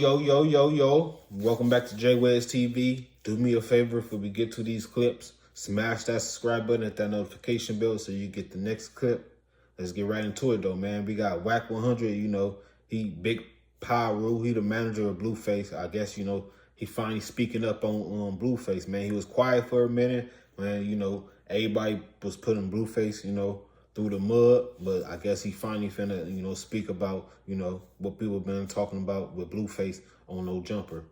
Yo. Welcome back to Jwiztv. Do me a favor if we get to these clips. Smash that subscribe button, hit that notification bell so you get the next clip. Let's get right into it though, man. We got Wack100, he big power. He the manager of Blueface. I guess, he finally speaking up on Blueface, man. He was quiet for a minute, man. Everybody was putting Blueface, through the mud, but I guess he finally finna, speak about, what people have been talking about with Blueface on No Jumper.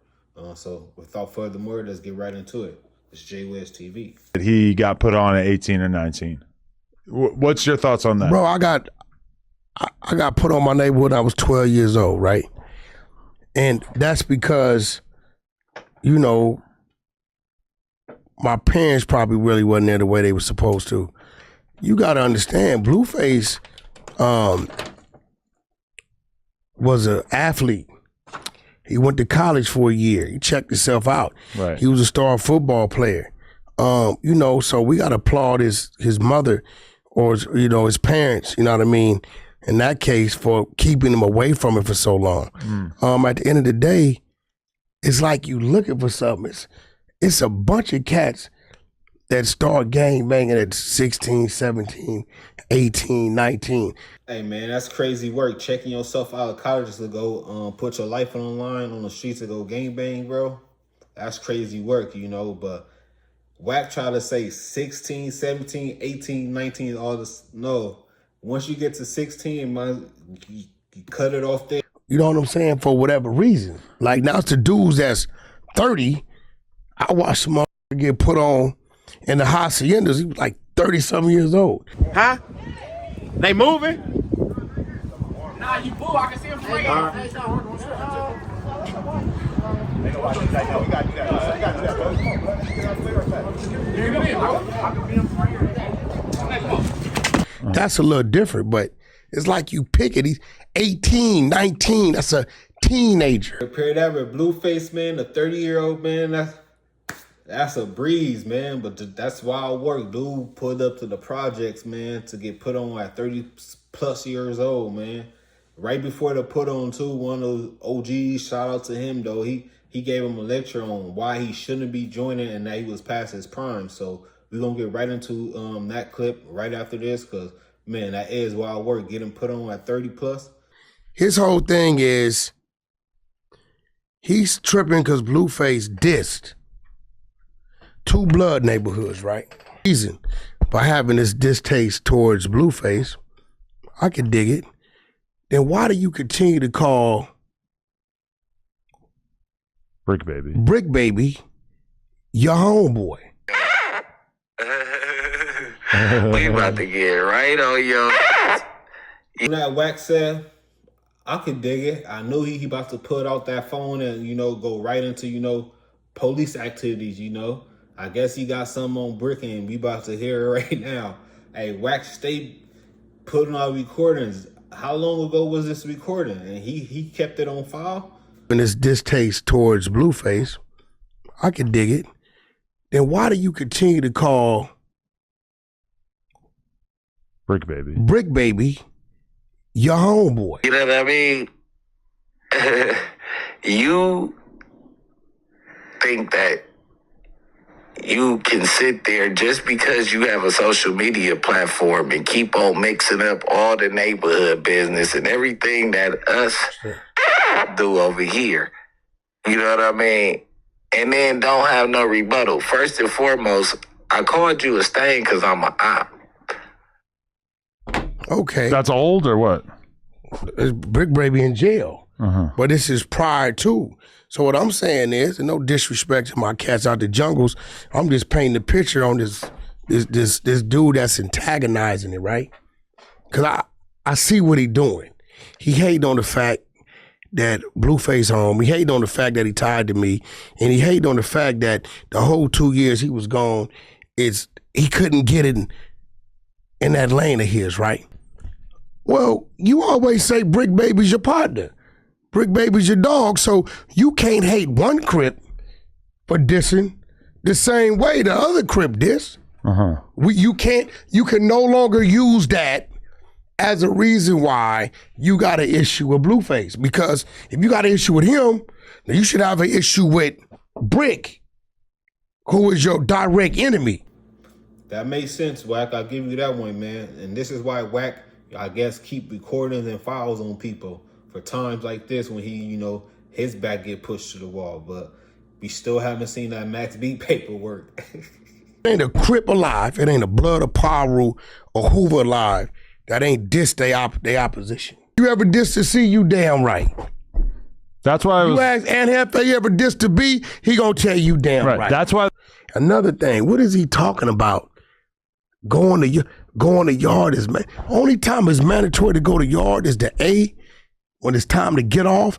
So without further ado, let's get right into it. It's Jwiztv. He got put on at 18 or 19. What's your thoughts on that? Bro, I got put on my neighborhood when I was 12 years old, right? And that's because, my parents probably really wasn't there the way they were supposed to. You got to understand, Blueface was an athlete. He went to college for a year. He checked himself out. Right. He was a star football player. So we got to applaud his mother or, his parents, you know what I mean, in that case, for keeping him away from it for so long. At the end of the day, it's like you looking for something. It's a bunch of cats that start gang banging at 16, 17, 18, 19. Hey man, that's crazy work. Checking yourself out of college to go put your life on the line on the streets to go gang bang, bro. That's crazy work, but Wack try to say 16, 17, 18, 19, all this. No. Once you get to 16, man, you cut it off there. You know what I'm saying? For whatever reason. Like now it's the dudes that's 30. I watched some motherfucker get put on in the haciendas. He was like 30-something years old. Huh? They moving? Nah, you boo. I can see them spraying. That's a little different, but it's like you pick it. He's 18, 19. That's a teenager. Compare that with Blueface, man, a 30-year-old man. That's a breeze, man. But that's wild work. Dude pulled up to the projects, man, to get put on at 30+ years old, man. Right before the put on too, one of those OGs, shout out to him though. He gave him a lecture on why he shouldn't be joining and that he was past his prime. So we're gonna get right into that clip right after this, because man, that is wild work. Getting put on at 30+. His whole thing is he's tripping because Blueface dissed two blood neighborhoods, right? Reason by having this distaste towards Blueface, I can dig it. Then why do you continue to call Brick Baby your homeboy? We about to get right on your. That Wack said, I could dig it. I knew he about to put out that phone and, go right into, police activities, I guess he got something on Brick and we about to hear it right now. Hey, Wack stay putting out recordings. How long ago was this recording? And he kept it on file? And this distaste towards Blueface, I can dig it. Then why do you continue to call Brick Baby your homeboy? You know what I mean? You think that you can sit there just because you have a social media platform and keep on mixing up all the neighborhood business and everything that us do over here. You know what I mean? And then don't have no rebuttal. First and foremost, I called you a stain because I'm an op. Okay. That's old or what? It's Brick Baby in jail. But this is prior to. So what I'm saying is, and no disrespect to my cats out the jungles, I'm just painting the picture on this dude that's antagonizing it, right? Cause I see what he doing. He hating on the fact that Blueface home. He hating on the fact that he tied to me, and he hating on the fact that the whole 2 years he was gone, he couldn't get it in that lane of his, right? Well, you always say Brick Baby's your partner. Brick Baby's your dog, so you can't hate one Crip for dissing the same way the other Crip diss. You can no longer use that as a reason why you got an issue with Blueface. Because if you got an issue with him, Now you should have an issue with Brick, who is your direct enemy. That makes sense, Wack. I'll give you that one, man. And this is why Wack, I guess, keep recordings and files on people for times like this when he, you know, his back get pushed to the wall. But we still haven't seen that Max B paperwork. It ain't a Crip alive. It ain't a Blood or Paru or Hoover alive that ain't diss they opposition. You ever diss to C, you damn right. That's why I was. You ask Anhefe, you ever diss to B, he gonna tell you damn right. That's why. Another thing, what is he talking about? Going to yard is man. Only time it's mandatory to go to yard is the A, when it's time to get off.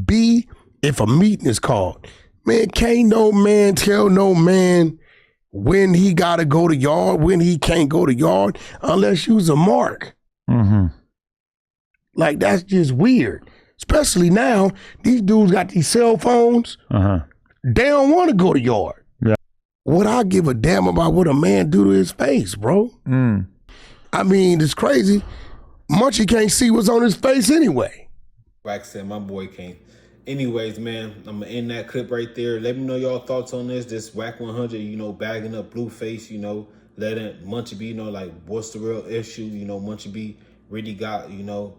B, if a meeting is called. Man, can't no man tell no man when he gotta go to yard, when he can't go to yard, unless you's a mark. Mm-hmm. Like, that's just weird. Especially now, these dudes got these cell phones. They don't want to go to yard. Yeah. Would I give a damn about what a man do to his face, bro? I mean, it's crazy. Munchie can't see what's on his face anyway. Wack said my boy can't. Anyways, man, I'm going to end that clip right there. Let me know y'all thoughts on this. This Wack100, you know, bagging up Blueface, you know, letting Munchie B know, like, what's the real issue? You know, Munchie B really got, you know,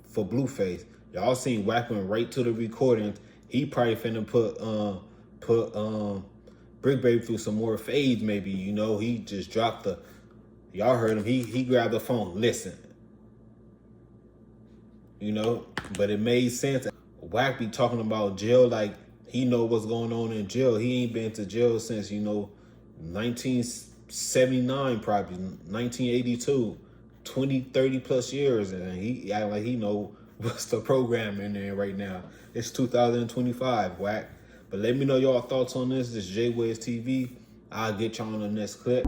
for Blueface. Y'all seen Wack went right to the recordings. He probably finna put Brick Baby through some more fades, maybe. You know, he just dropped the, y'all heard him, he grabbed the phone, listen. You know, but it made sense. Wack be talking about jail like he know what's going on in jail. He ain't been to jail since, you know, 1979 probably, 1982, 20, 30 plus years. And he act like he know what's the program in there right now. It's 2025, Wack. But let me know y'all thoughts on this. This is Jwiztv. I'll get y'all on the next clip.